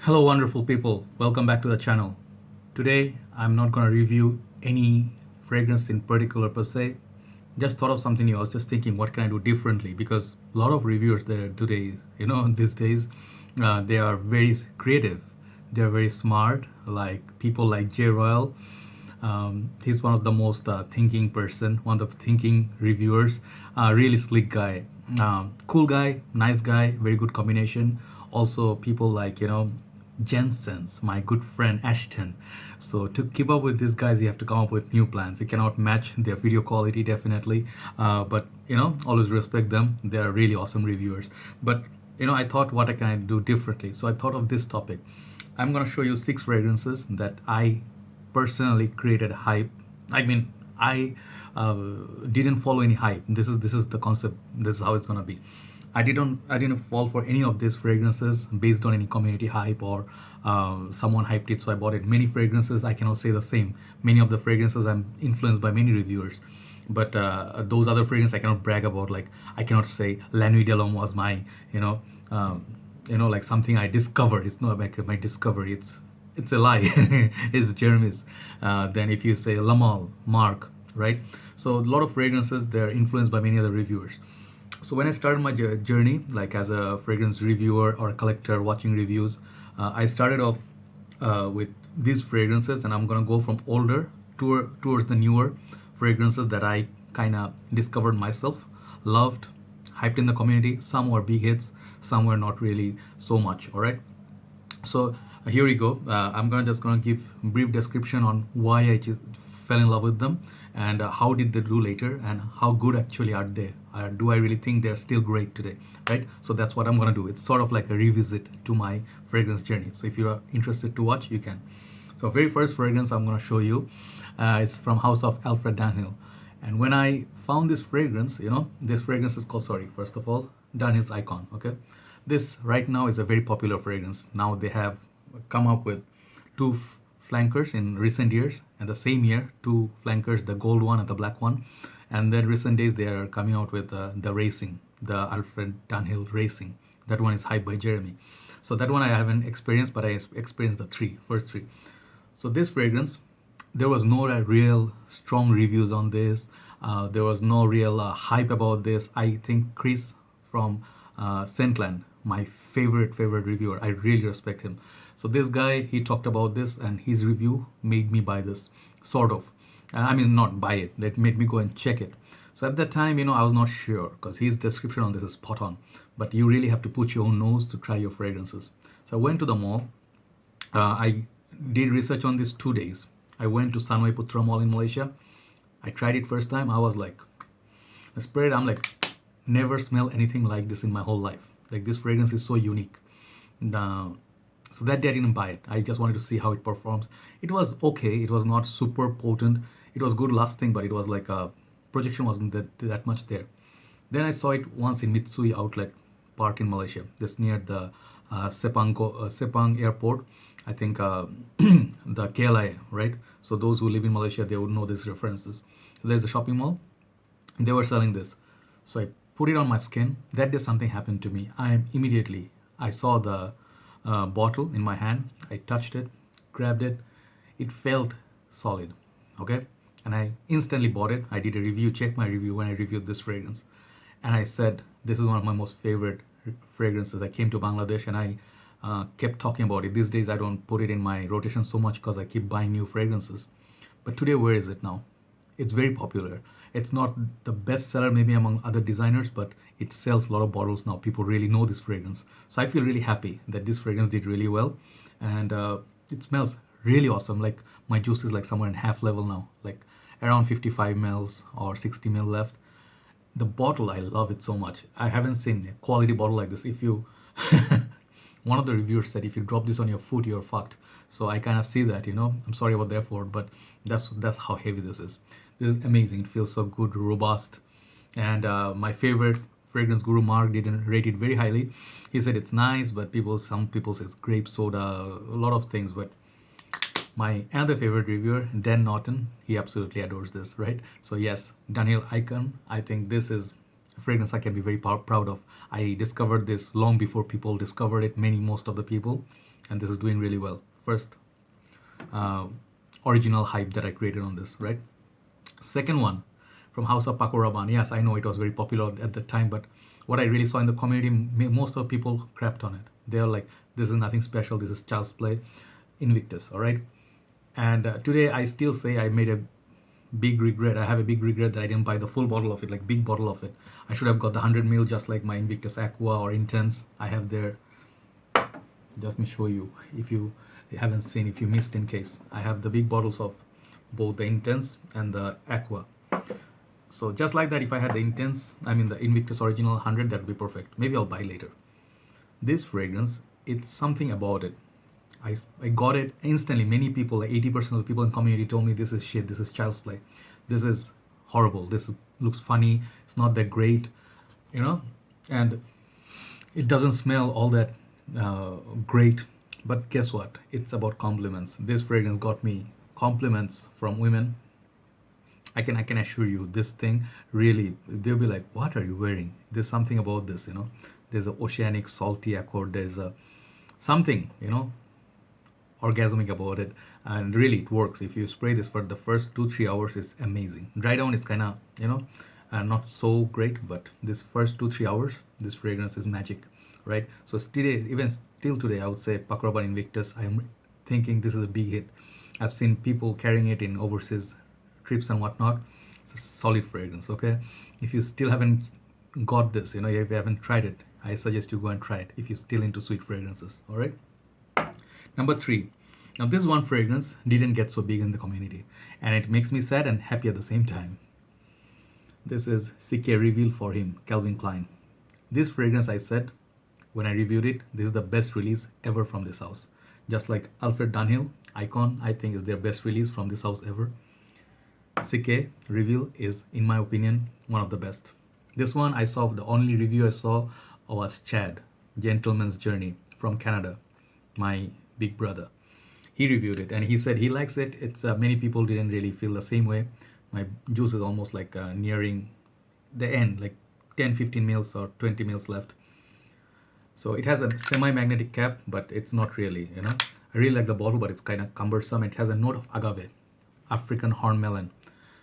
Hello, wonderful people. Welcome back to the channel. Today, I'm not going to review any fragrance in particular per se. Just thought of something new. I was just thinking, what can I do differently? Because a lot of reviewers there today, these days, they are very creative. They're very smart. Like people like J. Royal. He's one of the most thinking person, one of the thinking reviewers. Really slick guy, cool guy, nice guy, very good combination. Also, people like Jensen's, my good friend Ashton. So to keep up with these guys, you have to come up with new plans. You cannot match their video quality definitely, but always respect them. They are really awesome reviewers. But I thought, what can I do differently? So I thought of this topic. I'm gonna show you 6 fragrances that I personally created hype. I mean, I didn't follow any hype. This is the concept. This is how it's gonna be. I didn't fall for any of these fragrances based on any community hype or someone hyped it, so I bought it. Many fragrances I cannot say the same. Many of the fragrances I'm influenced by many reviewers, but those other fragrances I cannot brag about. Like I cannot say La Nuit de l'Homme was my like something I discovered. It's not like my discovery. It's a lie. It's Jeremy's. Then if you say Lamal, Mark, right? So a lot of fragrances, they're influenced by many other reviewers. So when I started my journey, like as a fragrance reviewer or a collector watching reviews, I started off with these fragrances, and I'm gonna go from older towards the newer fragrances that I kind of discovered myself, loved, hyped in the community. Some were big hits, some were not really so much. All right. So here we go. I'm gonna give brief description on why I fell in love with them, and how did they do later, and how good actually are they. Do I really think they're still great today, right? So that's what I'm gonna do. It's sort of like a revisit to my fragrance journey. So if you are interested to watch, you can. So very first fragrance I'm gonna show you, it's from House of Alfred Dunhill. And when I found this fragrance, this fragrance is called, sorry, first of all, Dunhill's Icon. Okay, this right now is a very popular fragrance. Now they have come up with two flankers in recent years, and the same year two flankers, the gold one and the black one. And then recent days they are coming out with the racing, the Alfred Dunhill Racing. That one is hyped by Jeremy. So that one I haven't experienced, but I experienced the first three. So this fragrance, there was no real strong reviews on this. There was no real hype about this. I think Chris from Scentland, my favorite reviewer, I really respect him. So this guy, he talked about this, and his review made me buy this, sort of. I mean, not buy it. That made me go and check it. So at that time, I was not sure, because his description on this is spot on. But you really have to put your own nose to try your fragrances. So I went to the mall. I did research on this 2 days. I went to Sunway Putra Mall in Malaysia. I tried it first time. I was like, I sprayed. I'm like, never smelled anything like this in my whole life. Like, this fragrance is so unique. So that day I didn't buy it. I just wanted to see how it performs. It was okay. It was not super potent. It was good lasting, but it was like projection wasn't that much there. Then I saw it once in Mitsui Outlet Park in Malaysia, just near the Sepang Airport. I think the KLI, right? So those who live in Malaysia, they would know these references. So there's a shopping mall. They were selling this. So I put it on my skin. That day something happened to me. I saw the bottle in my hand. I touched it, grabbed it. It felt solid. Okay. And I instantly bought it. I did a review, check my review when I reviewed this fragrance. And I said, this is one of my most favorite fragrances. I came to Bangladesh and I kept talking about it. These days I don't put it in my rotation so much because I keep buying new fragrances. But today, where is it now? It's very popular. It's not the best seller maybe among other designers, but it sells a lot of bottles now. People really know this fragrance. So I feel really happy that this fragrance did really well. And it smells really awesome. Like my juice is like somewhere in half level now, like around 55 mils or 60 ml left. The bottle, I love it so much. I haven't seen a quality bottle like this. If you, one of the reviewers said, if you drop this on your foot, you're fucked. So I kind of see that, I'm sorry about the effort, but that's how heavy this is. This is amazing. It feels so good, robust. And my favorite fragrance guru, Mark, didn't rate it very highly. He said it's nice, but some people say it's grape soda, a lot of things. But my another favorite reviewer, Dan Norton, he absolutely adores this, right? So yes, Dunhill Icon, I think this is fragrance I can be very proud of. I discovered this long before people discovered it, most of the people, and this is doing really well. First uh, original hype that I created on this, right? Second one from House of Paco Rabanne. Yes, I know it was very popular at the time, but what I really saw in the community, most of the people crapped on it. They're like, this is nothing special, this is child's play. Invictus, all right? And today I still say I made a big regret. I have a big regret that I didn't buy the full bottle of it, like big bottle of it. I should have got the 100 ml, just like my Invictus Aqua or Intense. I have there. Let me show you if you haven't seen, if you missed in case. I have the big bottles of both the Intense and the Aqua. So just like that, if I had the Intense, I mean the Invictus Original 100, that would be perfect. Maybe I'll buy later. This fragrance, it's something about it. I got it instantly. Many people, like 80% of the people in the community told me this is shit, this is child's play, this is horrible, this looks funny, it's not that great, you know, and it doesn't smell all that great. But guess what? It's about compliments. This fragrance got me compliments from women. I can assure you, this thing really, they'll be like, what are you wearing? There's something about this, you know. There's a oceanic salty accord. There's a something, you know, orgasmic about it, and really it works. If you spray this for the first 2-3 hours, it's amazing. Dry down is kind of, you know, not so great, but this first 2-3 hours, this fragrance is magic, right? So today, even till today, I would say Paco Rabanne Invictus, I'm thinking this is a big hit. I've seen people carrying it in overseas trips and whatnot. It's a solid fragrance. Okay, if you still haven't got this, you know, if you haven't tried it, I suggest you go and try it if you're still into sweet fragrances. All right. Number 3. Now this one fragrance didn't get so big in the community, and it makes me sad and happy at the same time. This is CK Reveal for him, Calvin Klein. This fragrance, I said when I reviewed it, this is the best release ever from this house. Just like Alfred Dunhill Icon, I think is their best release from this house ever. CK Reveal is, in my opinion, one of the best. This one I saw, the only review I saw was Chad, Gentleman's Journey from Canada, my big brother. He reviewed it and he said he likes it. It's many people didn't really feel the same way. My juice is almost like nearing the end, like 10-15 mils or 20 mils left. So it has a semi-magnetic cap, but it's not really, you know. I really like the bottle, but it's kind of cumbersome. It has a note of agave, African horn melon.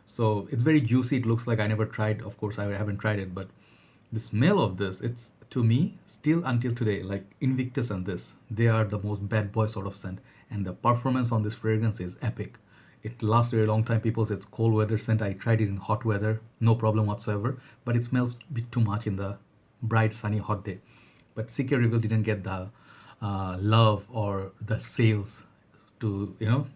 So it's very juicy. It looks like, I never tried, of course I haven't tried it, but the smell of this, it's, to me, still until today, like Invictus and this, they are the most bad boy sort of scent, and the performance on this fragrance is epic. It lasts a very long time. People say it's cold weather scent. I tried it in hot weather, no problem whatsoever, but it smells a bit too much in the bright sunny hot day. But CK Reveal didn't get the love or the sales, to, you know,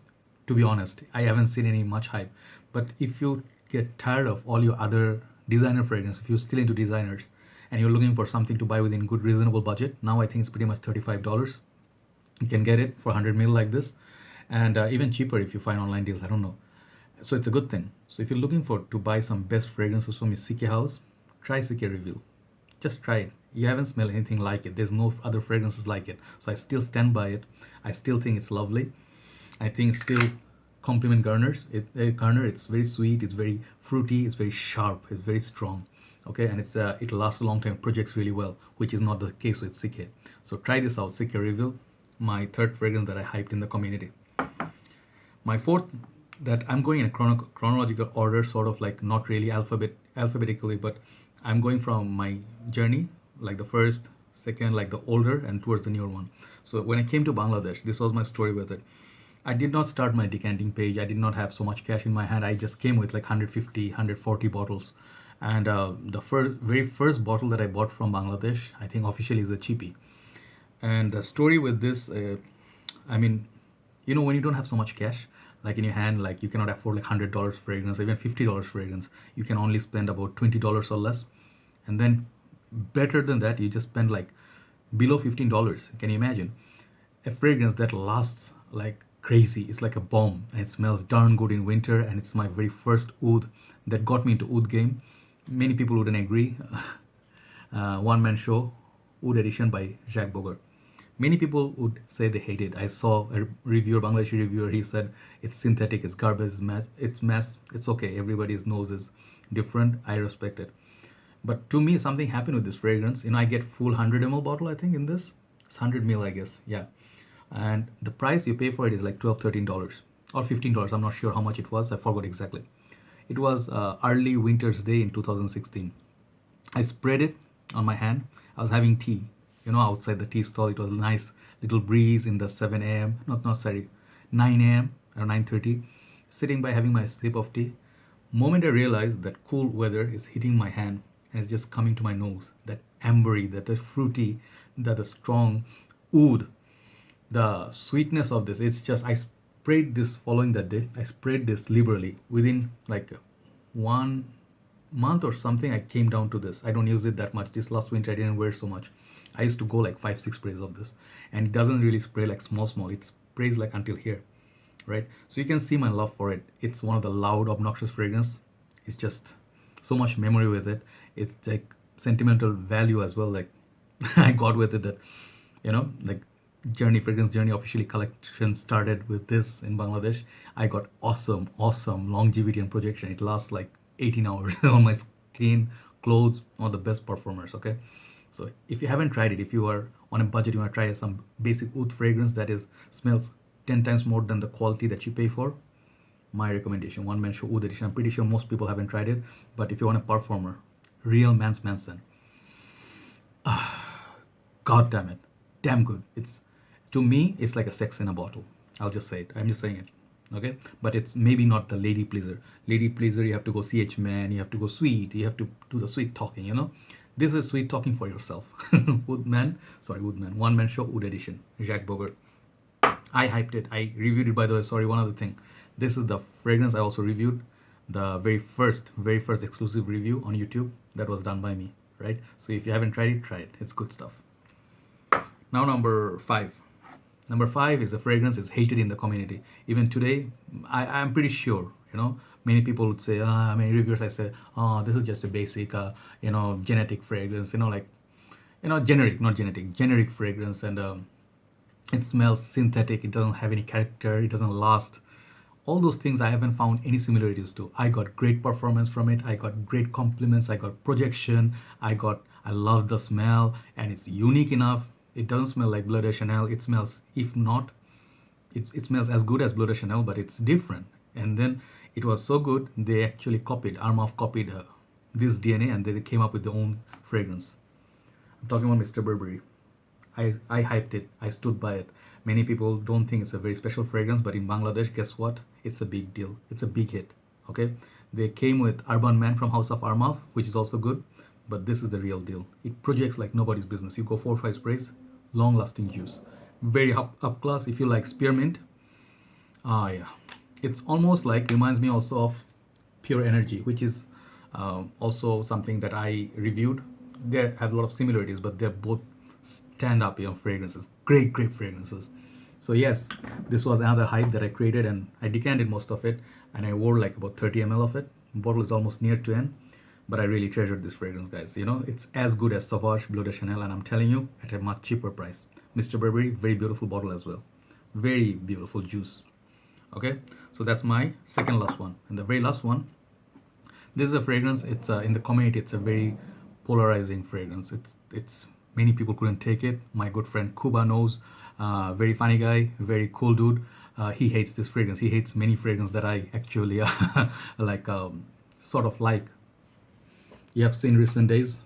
to be honest. I haven't seen any much hype. But if you get tired of all your other designer fragrance, if you're still into designers and you're looking for something to buy within good reasonable budget, now I think it's pretty much $35. You can get it for 100 ml like this, and even cheaper if you find online deals. I don't know. So it's a good thing. So if you're looking for to buy some best fragrances from your CK house, try CK Reveal. Just try it. You haven't smelled anything like it. There's no other fragrances like it. So I still stand by it. I still think it's lovely. I think it's still compliment Garner's. Garner, it's very sweet, it's very fruity, it's very sharp, it's very strong. Okay, and it's it lasts a long time, projects really well, which is not the case with CK. So try this out, CK Reveal, my third fragrance that I hyped in the community. My fourth, that I'm going in a chronological order, sort of like not really alphabetically, but I'm going from my journey, like the first, second, like the older, and towards the newer one. So when I came to Bangladesh, this was my story with it. I did not start my decanting page. I did not have so much cash in my hand. I just came with like 150, 140 bottles. And the very first bottle that I bought from Bangladesh, I think officially is a cheapie. And the story with this, I mean, you know, when you don't have so much cash, like in your hand, like you cannot afford like $100 fragrance, even $50 fragrance. You can only spend about $20 or less. And then better than that, you just spend like below $15. Can you imagine? A fragrance that lasts like crazy. It's like a bomb, and it smells darn good in winter, and it's my very first oud that got me into oud game. Many people wouldn't agree. One man show, oud edition by Jacques Bogart. Many people would say they hate it. I saw a reviewer, Bangladeshi reviewer, he said it's synthetic, it's garbage, it's mess, it's okay. Everybody's nose is different. I respect it. But to me, something happened with this fragrance. I get full 100 ml bottle, I think, in this. It's 100 ml, I guess. Yeah. And the price you pay for it is like $12, $13 or $15. I'm not sure how much it was. I forgot exactly. It was early winter's day in 2016. I sprayed it on my hand. I was having tea, outside the tea stall. It was a nice little breeze in the 7 a.m. Not sorry, 9 a.m. or 9:30. Sitting by having my sip of tea. Moment I realized that cool weather is hitting my hand and it's just coming to my nose. That ambery, that fruity, that strong oud, the sweetness of this. It's just I sprayed this following that day. I sprayed this liberally. Within like 1 month or something, I came down to this. I don't use it that much. This last winter I didn't wear so much. I used to go like 5-6 sprays of this, and it doesn't really spray like small. It sprays like until here, right? So you can see my love for it. It's one of the loud, obnoxious fragrance. It's just so much memory with it. It's like sentimental value as well. Like I got with it that, like fragrance journey officially collection started with this in Bangladesh. I got awesome longevity and projection. It lasts like 18 hours on my skin, clothes, all the best performers. Okay, so if you haven't tried it, if you are on a budget, you want to try some basic oud fragrance that is smells 10 times more than the quality that you pay for, my recommendation, One Man Show Oud Edition. I'm pretty sure most people haven't tried it, but if you want a performer, real man's Manson, god damn it, damn good. It's, to me, it's like a sex in a bottle. I'll just say it. I'm just saying it. Okay, but it's maybe not the lady pleaser. Lady pleaser, you have to go CH man, you have to go sweet, you have to do the sweet talking. This is sweet talking for yourself. Woodman, One Man Show Oud Edition, Jacques Bogart. I hyped it. I reviewed it, by the way. Sorry, one other thing. This is the fragrance I also reviewed. The very first exclusive review on YouTube that was done by me, right? So if you haven't tried it, try it. It's good stuff. Now number 5. Number 5 is a fragrance is hated in the community. Even today, I'm pretty sure, many people would say, many reviewers, I say, this is just a basic, genetic fragrance, generic fragrance, and it smells synthetic, it doesn't have any character, it doesn't last. All those things I haven't found any similarities to. I got great performance from it, I got great compliments, I got projection, I love the smell, and it's unique enough. It doesn't smell like Bleu de Chanel. It smells, if not, it smells as good as Bleu de Chanel, but it's different. And then it was so good, they actually Armaf copied this DNA, and they came up with their own fragrance. I'm talking about Mr. Burberry. I hyped it. I stood by it. Many people don't think it's a very special fragrance, but in Bangladesh, guess what? It's a big deal. It's a big hit. Okay? They came with Urban Man from House of Armaf, which is also good, but this is the real deal. It projects like nobody's business. You go 4 or 5 sprays, long-lasting juice. Very up class if you like spearmint. Yeah. It's almost like, reminds me also of Pure Energy, which is also something that I reviewed. They have a lot of similarities, but they're both stand-up fragrances. Great fragrances. So yes, this was another hype that I created, and I decanted most of it, and I wore like about 30 ml of it. The bottle is almost near to end, but I really treasured this fragrance, guys. It's as good as Sauvage Bleu de Chanel, and I'm telling you, at a much cheaper price. Mr. Burberry, very beautiful bottle as well. Very beautiful juice. Okay, so that's my second last one. And the very last one, this is a fragrance. It's in the community, it's a very polarizing fragrance. It's many people couldn't take it. My good friend Kuba knows. Very funny guy, very cool dude. He hates this fragrance. He hates many fragrances that I actually like, sort of like. You have seen recent days.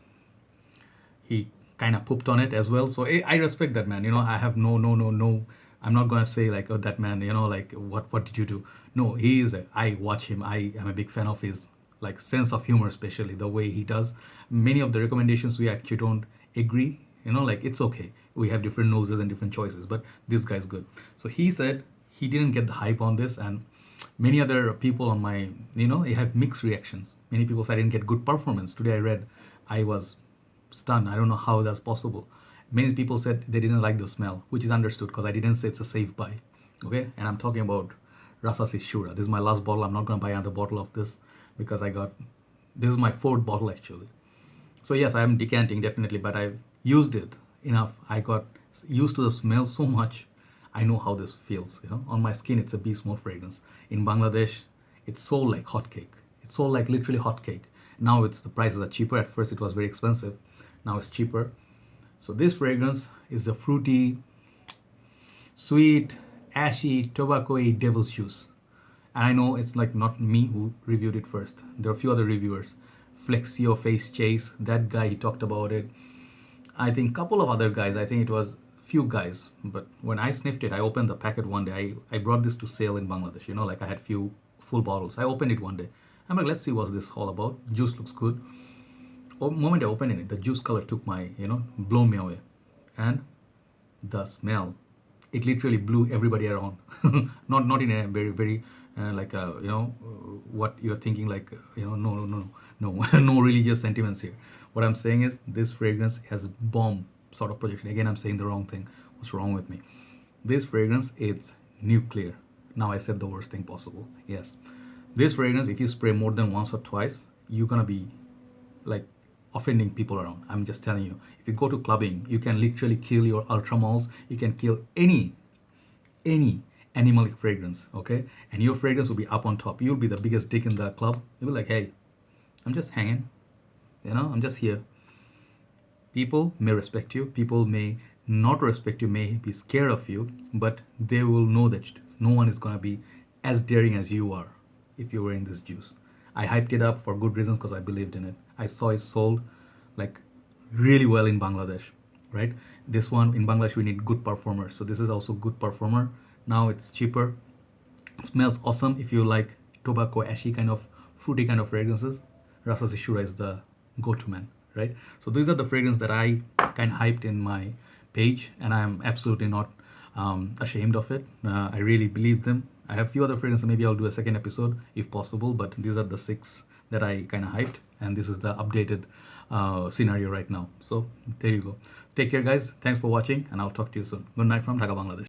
He kind of pooped on it as well. So I respect that man. I have no. I'm not gonna say like, oh, that man. Like what did you do? No, I watch him. I am a big fan of his like sense of humor, especially the way he does. Many of the recommendations we actually don't agree. Like it's okay. We have different noses and different choices, but this guy's good. So he said he didn't get the hype on this, and many other people on my, they have mixed reactions. Many people said I didn't get good performance. Today I read, I was stunned. I don't know how that's possible. Many people said they didn't like the smell, which is understood because I didn't say it's a safe buy. Okay, and I'm talking about Rasasi Shuhrah. This is my last bottle. I'm not gonna buy another bottle of this because this is my 4th bottle actually. So yes, I'm decanting definitely, but I've used it enough. I got used to the smell so much. I know how this feels. On my skin, it's a beast mode fragrance. In Bangladesh, it's sold like hotcake. It's sold like literally hotcake. Now the prices are cheaper. At first it was very expensive. Now it's cheaper. So this fragrance is a fruity, sweet, ashy, tobacco-y devil's juice. And I know it's like not me who reviewed it first. There are a few other reviewers. Flexio Face Chase, that guy, he talked about it. I think couple of other guys. I think it was few guys. But when I sniffed it, I opened the packet one day. I brought this to sale in Bangladesh. You know, like I had few full bottles. I opened it one day. I'm like, let's see what's this all about. Juice looks good. The moment I opened it, the juice color took my, blown me away. And the smell, it literally blew everybody around. Not in a very very like what you're thinking, like no no religious sentiments here. What I'm saying is this fragrance has bomb sort of projection. Again, I'm saying the wrong thing. What's wrong with me? This fragrance, it's nuclear. Now I said the worst thing possible. Yes, this fragrance, if you spray more than once or twice, you're gonna be like offending people around. I'm just telling you. If you go to clubbing, you can literally kill your ultramoles. You can kill any animalic fragrance, okay? And your fragrance will be up on top. You'll be the biggest dick in the club. You'll be like, hey, I'm just hanging. I'm just here. People may respect you. People may not respect you, may be scared of you, but they will know that no one is gonna be as daring as you are if you're wearing this juice. I hyped it up for good reasons because I believed in it. I saw it sold like really well in Bangladesh, right? This one in Bangladesh, we need good performers. So this is also good performer. Now it's cheaper. It smells awesome. If you like tobacco, ashy kind of fruity kind of fragrances, Rasasi Shuhrah is the go-to man, right? So these are the fragrances that I kind of hyped in my page, and I'm absolutely not ashamed of it. I really believe them. I have a few other fragrances. Maybe I'll do a second episode if possible, but these are the 6 that I kind of hyped, and this is the updated scenario right now. So there you go. Take care, guys. Thanks for watching, and I'll talk to you soon. Good night from Dhaka, Bangladesh.